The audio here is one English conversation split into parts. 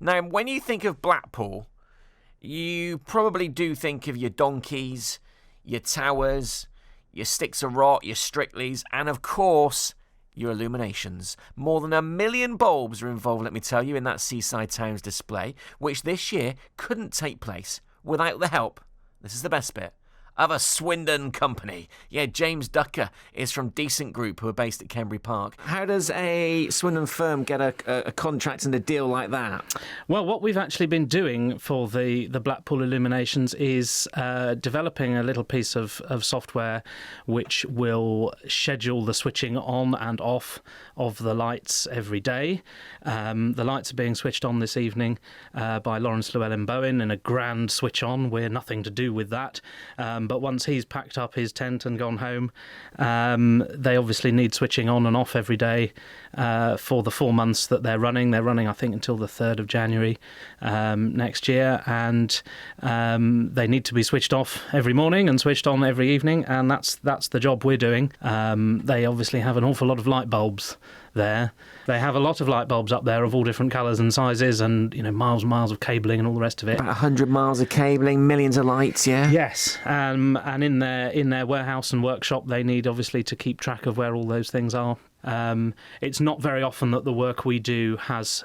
Now, when you think of Blackpool, you probably do think of your donkeys, your towers, your sticks of rot, your Strictleys, and of course, your illuminations. More than 1 million bulbs are involved, let me tell you, in that Seaside Towns display, which this year couldn't take place without the help, this is the best bit, of a Swindon company. Yeah, James Ducker is from Decent Group, who are based at Kenbury Park. How does a Swindon firm get a contract and a deal like that? Well, what we've actually been doing for the Blackpool Illuminations is developing a little piece of software which will schedule the switching on and off of the lights every day. The lights are being switched on this evening by Lawrence Llewellyn-Bowen in a grand switch on. We're nothing to do with that. But once he's packed up his tent and gone home, they obviously need switching on and off every day for the 4 months that they're running. They're running, I think, until the 3rd of January next year, and they need to be switched off every morning and switched on every evening, and that's the job we're doing. They obviously have an awful lot of light bulbs there. They have a lot of light bulbs up there of all different colours and sizes, and miles and miles of cabling and all the rest of it. About 100 miles of cabling, millions of lights, yeah? Yes, and in their warehouse and workshop, they need obviously to keep track of where all those things are. It's not very often that the work we do has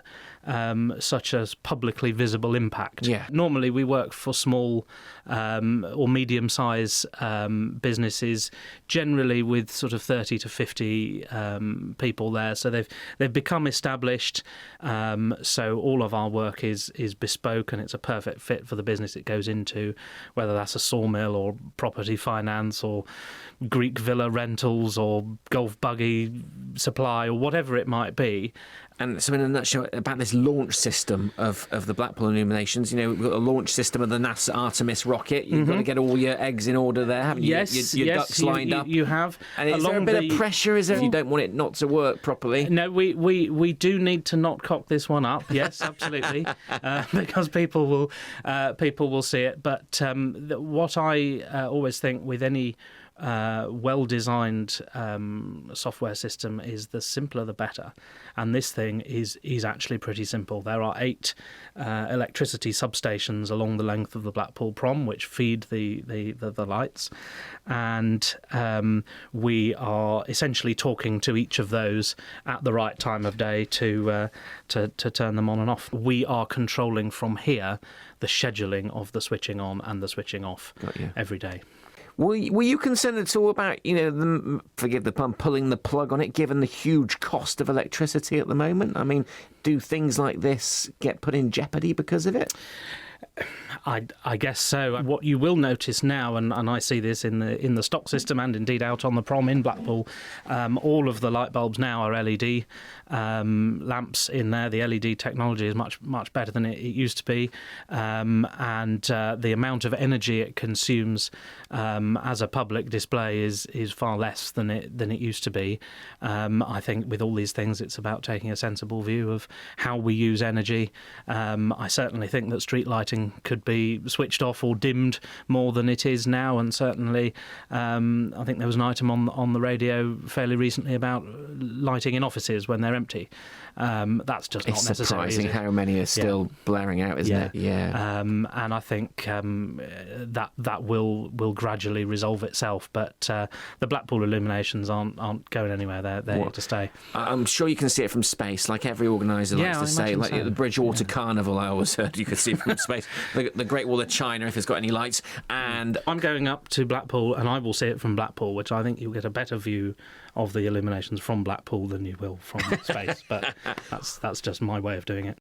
such a publicly visible impact. Yeah. Normally we work for small or medium-sized businesses, generally with sort of 30 to 50 people there. So they've become established. So all of our work is bespoke, and it's a perfect fit for the business it goes into, whether that's a sawmill or property finance or Greek villa rentals or golf buggy supply or whatever it might be. And so in a nutshell, about this launch system of the Blackpool Illuminations, we've got a launch system of the NASA Artemis rocket. You've got to get all your eggs in order there, haven't you? Yes, your ducks lined up. You have. And is there a bit of pressure, is there, if you don't want it not to work properly? No, we do need to not cock this one up. Yes, absolutely, because people will see it. But what I always think with any well-designed software system is the simpler the better, and this thing is actually pretty simple. There are 8 electricity substations along the length of the Blackpool Prom which feed the lights, and we are essentially talking to each of those at the right time of day to turn them on and off. We are controlling from here the scheduling of the switching on and the switching off every day. Were you concerned at all about, them, forgive the pun, pulling the plug on it, given the huge cost of electricity at the moment? I mean, do things like this get put in jeopardy because of it? I guess so. What you will notice now, and I see this in the stock system and indeed out on the prom in Blackpool, all of the light bulbs now are LED lamps in there. The LED technology is much better than it used to be, and the amount of energy it consumes as a public display is far less than it used to be. I think with all these things, it's about taking a sensible view of how we use energy. I certainly think that street lighting could be switched off or dimmed more than it is now, and certainly I think there was an item on the radio fairly recently about lighting in offices when they're empty. That's just not necessary. It's surprising how many are still blaring out, isn't it? Yeah. And I think that will gradually resolve itself, but the Blackpool Illuminations aren't going anywhere. They're here to stay. I'm sure you can see it from space, like every organiser likes to say, like the Bridgewater Carnival. I always heard you could see it from space. The Great Wall of China, if it's got any lights. And I'm going up to Blackpool, and I will see it from Blackpool, which I think you'll get a better view of the illuminations from Blackpool than you will from space. But that's just my way of doing it.